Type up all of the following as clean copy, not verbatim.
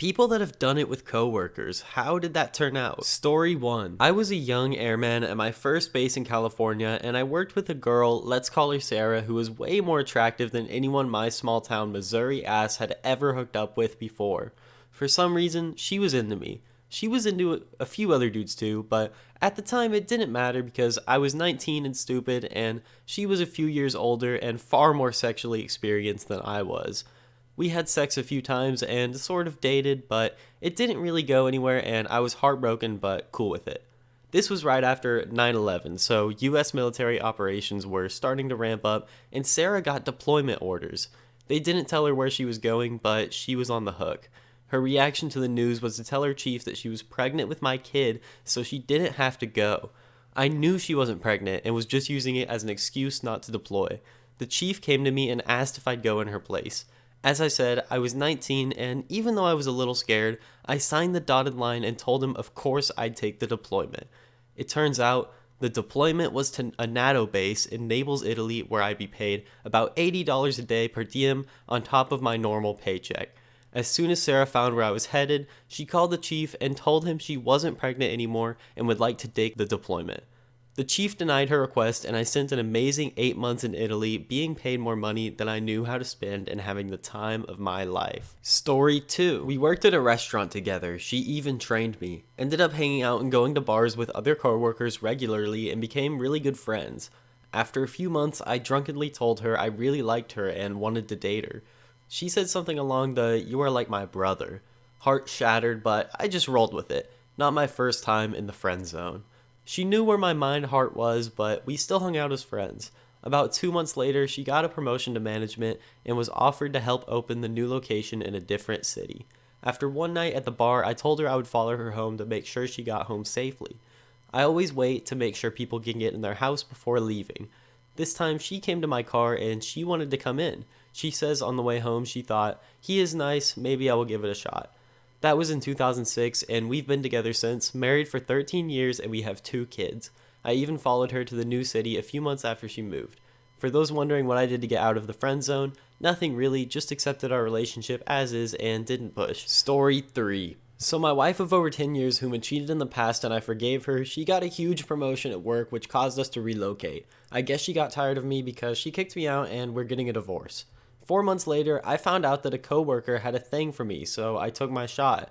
People that have done it with coworkers, how did that turn out? Story 1. I was a young airman at my first base in California, and I worked with a girl, let's call her Sarah, who was way more attractive than anyone my small town Missouri ass had ever hooked up with before. For some reason, she was into me. She was into a few other dudes too, but at the time it didn't matter because I was 19 and stupid, and she was a few years older and far more sexually experienced than I was. We had sex a few times and sort of dated, but it didn't really go anywhere and I was heartbroken but cool with it. This was right after 9/11, so US military operations were starting to ramp up and Sarah got deployment orders. They didn't tell her where she was going, but she was on the hook. Her reaction to the news was to tell her chief that she was pregnant with my kid so she didn't have to go. I knew she wasn't pregnant and was just using it as an excuse not to deploy. The chief came to me and asked if I'd go in her place. As I said, I was 19, and even though I was a little scared, I signed the dotted line and told him of course I'd take the deployment. It turns out, the deployment was to a NATO base in Naples, Italy, where I'd be paid about $80 a day per diem on top of my normal paycheck. As soon as Sarah found where I was headed, she called the chief and told him she wasn't pregnant anymore and would like to take the deployment. The chief denied her request, and I spent an amazing 8 months in Italy being paid more money than I knew how to spend and having the time of my life. Story 2. We worked at a restaurant together. She even trained me. Ended up hanging out and going to bars with other coworkers regularly and became really good friends. After a few months, I drunkenly told her I really liked her and wanted to date her. She said something along the "you are like my brother." Heart shattered, but I just rolled with it. Not my first time in the friend zone. She knew where my mind heart was, but we still hung out as friends. About 2 months later, she got a promotion to management and was offered to help open the new location in a different city. After one night at the bar, I told her I would follow her home to make sure she got home safely. I always wait to make sure people can get in their house before leaving. This time she came to my car and she wanted to come in. She says on the way home she thought, "He is nice, maybe I will give it a shot." That was in 2006, and we've been together since, married for 13 years, and we have 2 kids. I even followed her to the new city a few months after she moved. For those wondering what I did to get out of the friend zone, nothing really, just accepted our relationship as is and didn't push. Story 3. So my wife of over 10 years whom had cheated in the past and I forgave her, she got a huge promotion at work which caused us to relocate. I guess she got tired of me because she kicked me out and we're getting a divorce. 4 months later, I found out that a coworker had a thing for me, so I took my shot.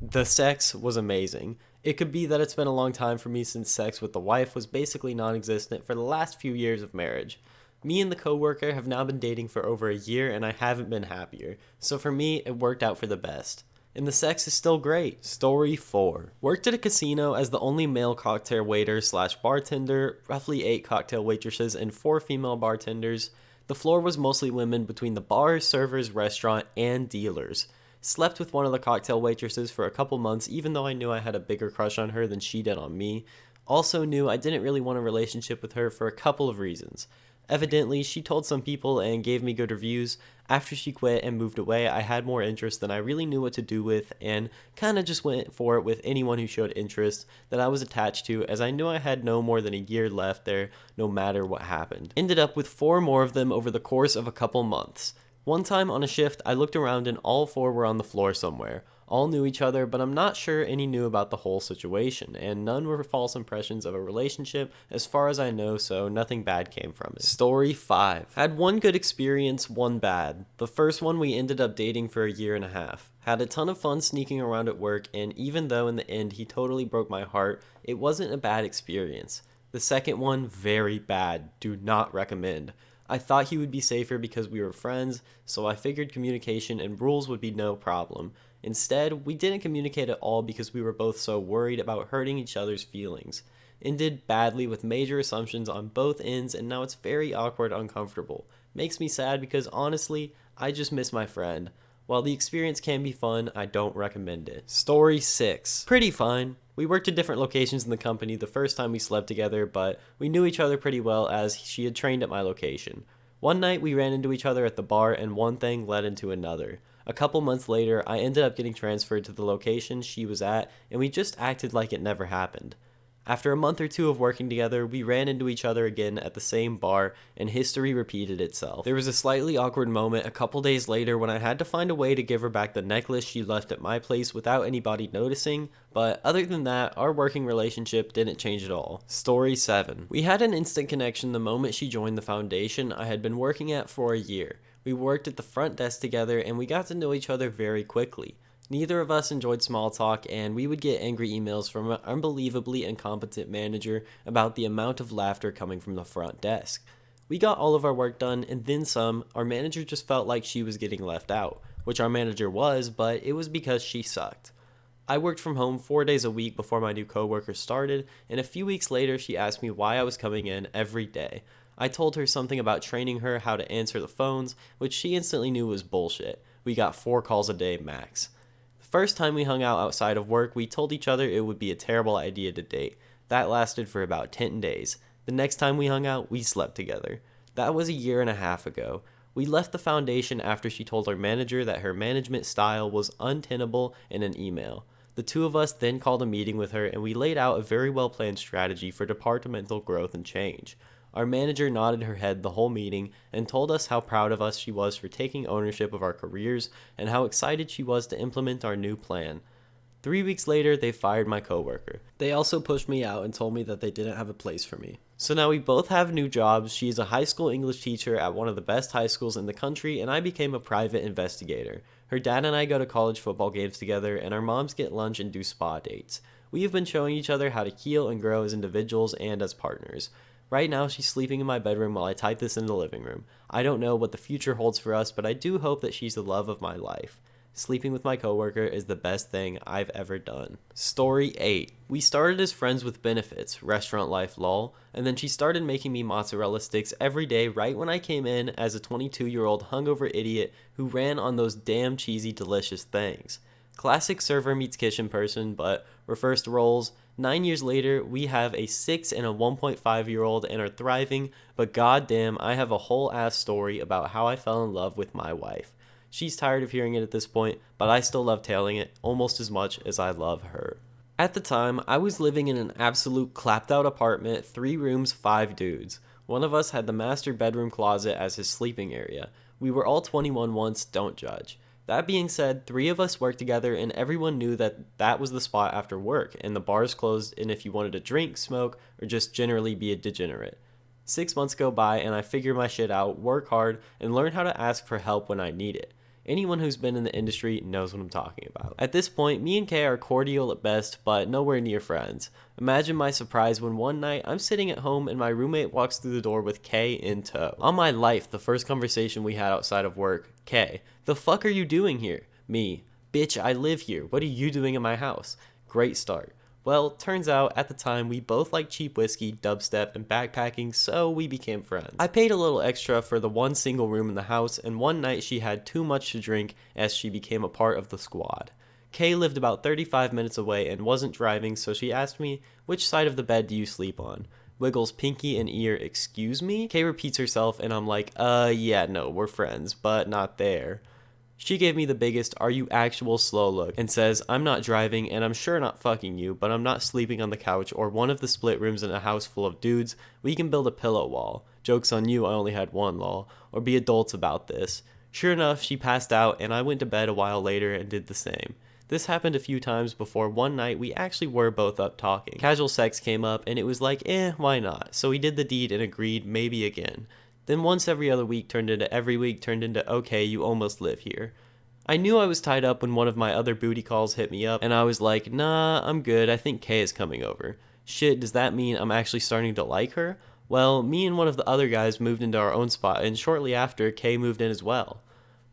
The sex was amazing. It could be that it's been a long time for me since sex with the wife was basically non-existent for the last few years of marriage. Me and the coworker have now been dating for over a year and I haven't been happier, so for me, it worked out for the best. And the sex is still great. Story 4. Worked at a casino as the only male cocktail waiter slash bartender, roughly 8 cocktail waitresses and 4 female bartenders. The floor was mostly women between the bar, servers, restaurant, and dealers. Slept with one of the cocktail waitresses for a couple months even though I knew I had a bigger crush on her than she did on me. Also knew I didn't really want a relationship with her for a couple of reasons. Evidently, she told some people and gave me good reviews. After she quit and moved away, I had more interest than I really knew what to do with and kinda just went for it with anyone who showed interest that I was attached to, as I knew I had no more than a year left there no matter what happened. Ended up with 4 more of them over the course of a couple months. One time on a shift, I looked around and all 4 were on the floor somewhere. All knew each other, but I'm not sure any knew about the whole situation, and none were false impressions of a relationship as far as I know, so nothing bad came from it. Story 5. Had one good experience, one bad. The first one we ended up dating for a year and a half. Had a ton of fun sneaking around at work, and even though in the end he totally broke my heart, it wasn't a bad experience. The second one, very bad. Do not recommend. I thought he would be safer because we were friends, so I figured communication and rules would be no problem. Instead, we didn't communicate at all because we were both so worried about hurting each other's feelings. Ended badly with major assumptions on both ends, and now it's very awkward, uncomfortable. Makes me sad because honestly, I just miss my friend. While the experience can be fun, I don't recommend it. Story 6. Pretty fine. We worked at different locations in the company the first time we slept together, but we knew each other pretty well as she had trained at my location. One night we ran into each other at the bar and one thing led into another. A couple months later, I ended up getting transferred to the location she was at and we just acted like it never happened. After a month or two of working together, we ran into each other again at the same bar, and history repeated itself. There was a slightly awkward moment a couple days later when I had to find a way to give her back the necklace she left at my place without anybody noticing, but other than that, our working relationship didn't change at all. Story 7. We had an instant connection the moment she joined the foundation I had been working at for a year. We worked at the front desk together, and we got to know each other very quickly. Neither of us enjoyed small talk, and we would get angry emails from an unbelievably incompetent manager about the amount of laughter coming from the front desk. We got all of our work done, and then some. Our manager just felt like she was getting left out, which our manager was, but it was because she sucked. I worked from home 4 days a week before my new coworker started, and a few weeks later she asked me why I was coming in every day. I told her something about training her how to answer the phones, which she instantly knew was bullshit. We got 4 calls a day max. First time we hung out outside of work, we told each other it would be a terrible idea to date. That lasted for about 10 days. The next time we hung out, we slept together. That was a year and a half ago. We left the foundation after she told our manager that her management style was untenable in an email. The two of us then called a meeting with her and we laid out a very well planned strategy for departmental growth and change. Our manager nodded her head the whole meeting and told us how proud of us she was for taking ownership of our careers and how excited she was to implement our new plan. 3 weeks later, they fired my coworker. They also pushed me out and told me that they didn't have a place for me. So now we both have new jobs. She is a high school English teacher at one of the best high schools in the country, and I became a private investigator. Her dad and I go to college football games together, and our moms get lunch and do spa dates. We have been showing each other how to heal and grow as individuals and as partners. Right now, she's sleeping in my bedroom while I type this in the living room. I don't know what the future holds for us, but I do hope that she's the love of my life. Sleeping with my coworker is the best thing I've ever done. Story 8. We started as friends with benefits, restaurant life lol, and then she started making me mozzarella sticks every day right when I came in as a 22-year-old hungover idiot who ran on those damn cheesy delicious things. Classic server meets kitchen person, but reversed roles. 9 years later, we have a 6 and a 1.5-year-old and are thriving, but goddamn, I have a whole ass story about how I fell in love with my wife. She's tired of hearing it at this point, but I still love telling it almost as much as I love her. At the time, I was living in an absolute clapped out apartment, 3 rooms, 5 dudes. One of us had the master bedroom closet as his sleeping area. We were all 21 once, don't judge. That being said, 3 of us worked together and everyone knew that that was the spot after work and the bars closed and if you wanted to drink, smoke, or just generally be a degenerate. 6 months go by and I figure my shit out, work hard, and learn how to ask for help when I need it. Anyone who's been in the industry knows what I'm talking about. At this point, me and Kay are cordial at best, but nowhere near friends. Imagine my surprise when one night I'm sitting at home and my roommate walks through the door with Kay in tow. On my life, the first conversation we had outside of work, Kay, the fuck are you doing here? Me, bitch, I live here. What are you doing in my house? Great start. Well, turns out, at the time, we both liked cheap whiskey, dubstep, and backpacking, so we became friends. I paid a little extra for the one single room in the house, and one night she had too much to drink as she became a part of the squad. Kay lived about 35 minutes away and wasn't driving, so she asked me, which side of the bed do you sleep on? Wiggles pinky and ear, excuse me? Kay repeats herself, and I'm like, yeah, no, we're friends, but not there. She gave me the biggest "are you actual" slow look and says, I'm not driving and I'm sure not fucking you, but I'm not sleeping on the couch or one of the split rooms in a house full of dudes. We can build a pillow wall. Joke's on you, I only had one lol. Or be adults about this. Sure enough, she passed out and I went to bed a while later and did the same. This happened a few times before one night we actually were both up talking. Casual sex came up and it was like, why not? So we did the deed and agreed maybe again. Then once every other week turned into every week turned into okay, you almost live here. I knew I was tied up when one of my other booty calls hit me up and I was like, nah, I'm good, I think Kay is coming over. Shit, does that mean I'm actually starting to like her? Well, me and one of the other guys moved into our own spot and shortly after, Kay moved in as well.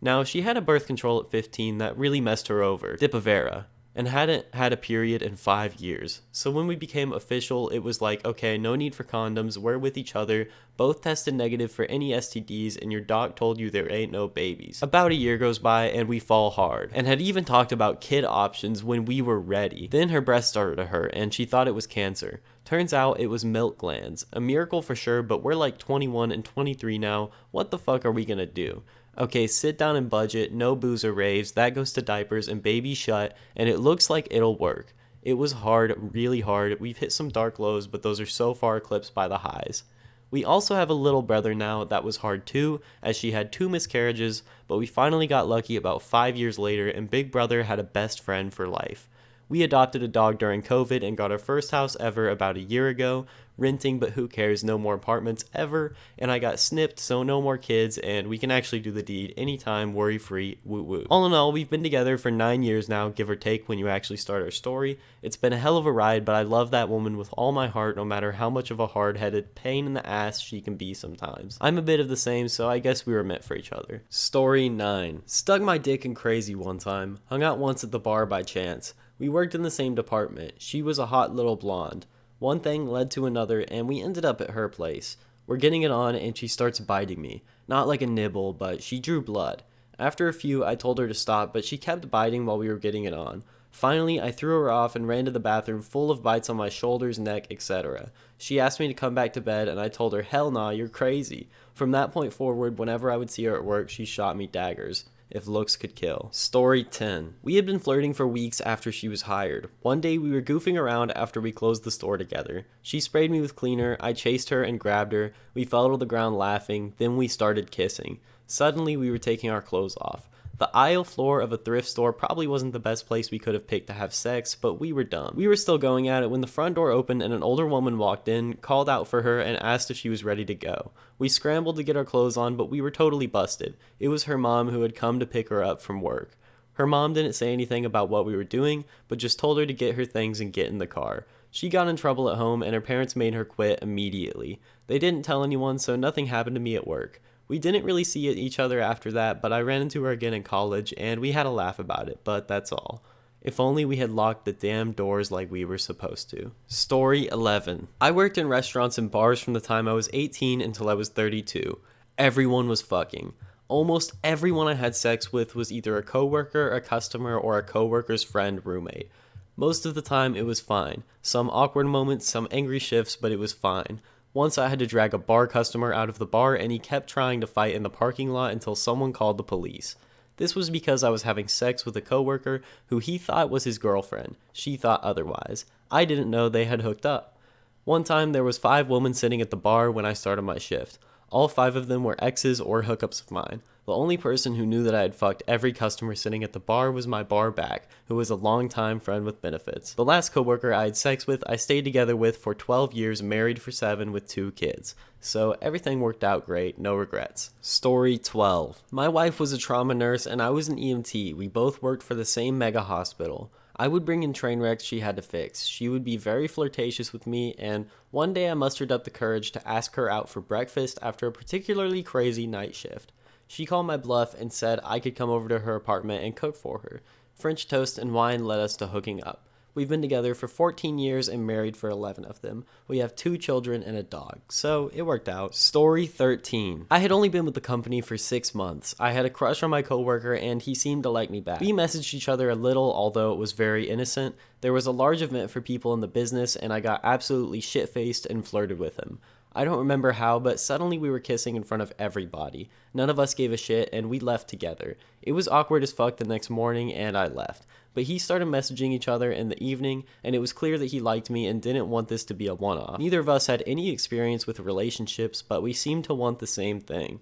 Now, she had a birth control at 15 that really messed her over, Dipavera, and hadn't had a period in 5 years. So when we became official, it was like, okay, no need for condoms, we're with each other, both tested negative for any STDs, and your doc told you there ain't no babies. About a year goes by and we fall hard, and had even talked about kid options when we were ready. Then her breast started to hurt and she thought it was cancer. Turns out it was milk glands. A miracle for sure, but we're like 21 and 23 now. What the fuck are we gonna do? Okay, sit down and budget, no booze or raves, that goes to diapers and baby shut, and it looks like it'll work. It was hard, really hard. We've hit some dark lows, but those are so far eclipsed by the highs. We also have a little brother now that was hard too, as she had 2 miscarriages, but we finally got lucky about 5 years later, and Big Brother had a best friend for life. We adopted a dog during COVID and got our first house ever about a year ago, renting, but who cares, no more apartments ever, and I got snipped, so no more kids, and we can actually do the deed anytime, worry-free, woo-woo. All in all, we've been together for 9 years now, give or take when you actually start our story. It's been a hell of a ride, but I love that woman with all my heart, no matter how much of a hard-headed pain in the ass she can be sometimes. I'm a bit of the same, so I guess we were meant for each other. Story 9. Stuck my dick in crazy one time. Hung out once at the bar by chance. We worked in the same department. She was a hot little blonde. One thing led to another, and we ended up at her place. We're getting it on, and she starts biting me. Not like a nibble, but she drew blood. After a few, I told her to stop, but she kept biting while we were getting it on. Finally, I threw her off and ran to the bathroom full of bites on my shoulders, neck, etc. She asked me to come back to bed, and I told her, hell nah, you're crazy. From that point forward, whenever I would see her at work, she shot me daggers. If looks could kill. Story 10. We had been flirting for weeks after she was hired. One day we were goofing around after we closed the store together. She sprayed me with cleaner, I chased her and grabbed her, we fell to the ground laughing, then we started kissing. Suddenly we were taking our clothes off. The aisle floor of a thrift store probably wasn't the best place we could have picked to have sex, but we were dumb. We were still going at it when the front door opened and an older woman walked in, called out for her, and asked if she was ready to go. We scrambled to get our clothes on, but we were totally busted. It was her mom who had come to pick her up from work. Her mom didn't say anything about what we were doing, but just told her to get her things and get in the car. She got in trouble at home, and her parents made her quit immediately. They didn't tell anyone, so nothing happened to me at work. We didn't really see each other after that, but I ran into her again in college, and we had a laugh about it, but that's all. If only we had locked the damn doors like we were supposed to. Story 11. I worked in restaurants and bars from the time I was 18 until I was 32. Everyone was fucking. Almost everyone I had sex with was either a coworker, a customer, or a coworker's friend, roommate. Most of the time it was fine. Some awkward moments, some angry shifts, but it was fine. Once I had to drag a bar customer out of the bar and he kept trying to fight in the parking lot until someone called the police. This was because I was having sex with a coworker who he thought was his girlfriend. She thought otherwise. I didn't know they had hooked up. One time there was 5 women sitting at the bar when I started my shift. All 5 of them were exes or hookups of mine. The only person who knew that I had fucked every customer sitting at the bar was my bar back, who was a longtime friend with benefits. The last coworker I had sex with, I stayed together with for 12 years, married for 7 with 2 kids. So everything worked out great, no regrets. Story 12. My wife was a trauma nurse and I was an EMT. We both worked for the same mega hospital. I would bring in train wrecks she had to fix. She would be very flirtatious with me, and one day I mustered up the courage to ask her out for breakfast after a particularly crazy night shift. She called my bluff and said I could come over to her apartment and cook for her. French toast and wine led us to hooking up. We've been together for 14 years and married for 11 of them. We have 2 children and a dog, so it worked out. Story 13. I had only been with the company for 6 months. I had a crush on my coworker and he seemed to like me back. We messaged each other a little, although it was very innocent. There was a large event for people in the business and I got absolutely shit-faced and flirted with him. I don't remember how, but suddenly we were kissing in front of everybody. None of us gave a shit, and we left together. It was awkward as fuck the next morning, and I left. But he started messaging each other in the evening, and it was clear that he liked me and didn't want this to be a one-off. Neither of us had any experience with relationships, but we seemed to want the same thing.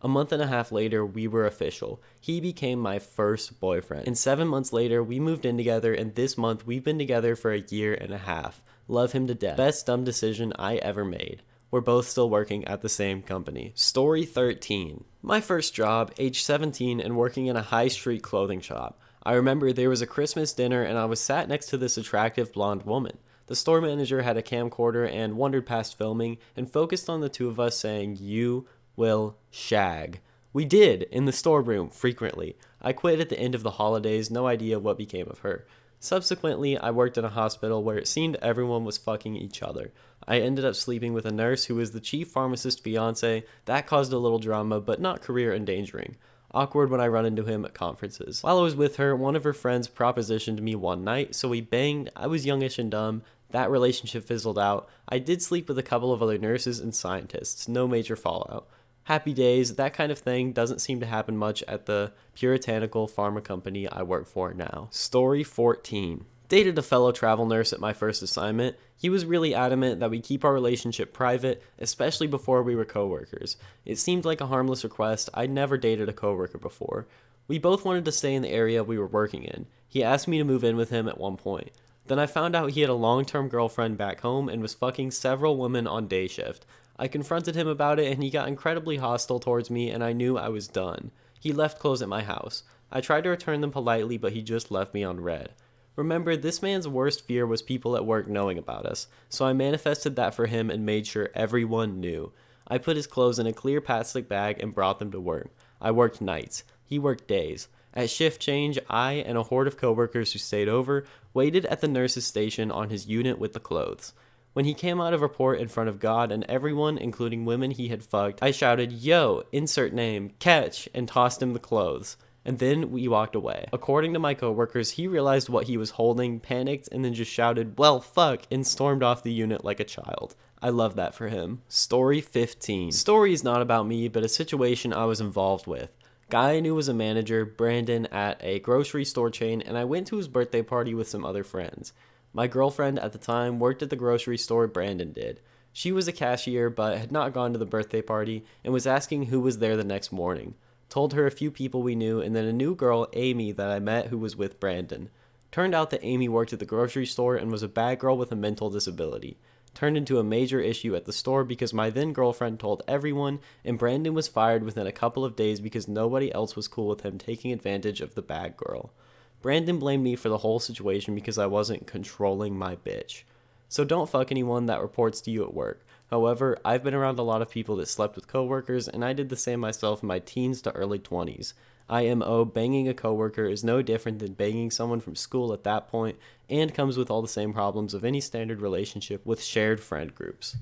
A month and a half later, we were official. He became my first boyfriend. And 7 months later, we moved in together, and this month we've been together for a year and a half. Love him to death. Best dumb decision I ever made. We're both still working at the same company. Story 13. My first job, age 17 and working in a high street clothing shop. I remember there was a Christmas dinner and I was sat next to this attractive blonde woman. The store manager had a camcorder and wandered past filming and focused on the 2 of us saying, "You will shag." We did, in the storeroom, frequently. I quit at the end of the holidays, no idea what became of her. Subsequently, I worked in a hospital where it seemed everyone was fucking each other. I ended up sleeping with a nurse who was the chief pharmacist's fiance. That caused a little drama, but not career endangering. Awkward when I run into him at conferences. While I was with her, one of her friends propositioned me one night, so we banged. I was youngish and dumb. That relationship fizzled out. I did sleep with a couple of other nurses and scientists. No major fallout. Happy days, that kind of thing doesn't seem to happen much at the puritanical pharma company I work for now. Story 14. Dated a fellow travel nurse at my first assignment. He was really adamant that we keep our relationship private, especially before we were coworkers. It seemed like a harmless request. I'd never dated a coworker before. We both wanted to stay in the area we were working in. He asked me to move in with him at one point. Then I found out he had a long-term girlfriend back home and was fucking several women on day shift. I confronted him about it and he got incredibly hostile towards me, and I knew I was done. He left clothes at my house. I tried to return them politely, but he just left me on red. Remember, this man's worst fear was people at work knowing about us, so I manifested that for him and made sure everyone knew. I put his clothes in a clear plastic bag and brought them to work. I worked nights. He worked days. At shift change, I and a horde of coworkers who stayed over waited at the nurse's station on his unit with the clothes. When he came out of report in front of God and everyone, including women he had fucked, I shouted, "Yo, insert name, catch," and tossed him the clothes. And then we walked away. According to my coworkers, he realized what he was holding, panicked, and then just shouted, "Well, fuck," and stormed off the unit like a child. I love that for him. Story 15. Story is not about me, but a situation I was involved with. Guy I knew was a manager, Brandon, at a grocery store chain, and I went to his birthday party with some other friends. My girlfriend at the time worked at the grocery store Brandon did. She was a cashier, but had not gone to the birthday party, and was asking who was there the next morning. Told her a few people we knew, and then a new girl, Amy, that I met who was with Brandon. Turned out that Amy worked at the grocery store and was a bad girl with a mental disability. Turned into a major issue at the store because my then girlfriend told everyone, and Brandon was fired within a couple of days because nobody else was cool with him taking advantage of the bad girl. Brandon blamed me for the whole situation because I wasn't controlling my bitch. So don't fuck anyone that reports to you at work. However, I've been around a lot of people that slept with coworkers, and I did the same myself in my teens to early 20s. IMO, banging a coworker is no different than banging someone from school at that point, and comes with all the same problems of any standard relationship with shared friend groups.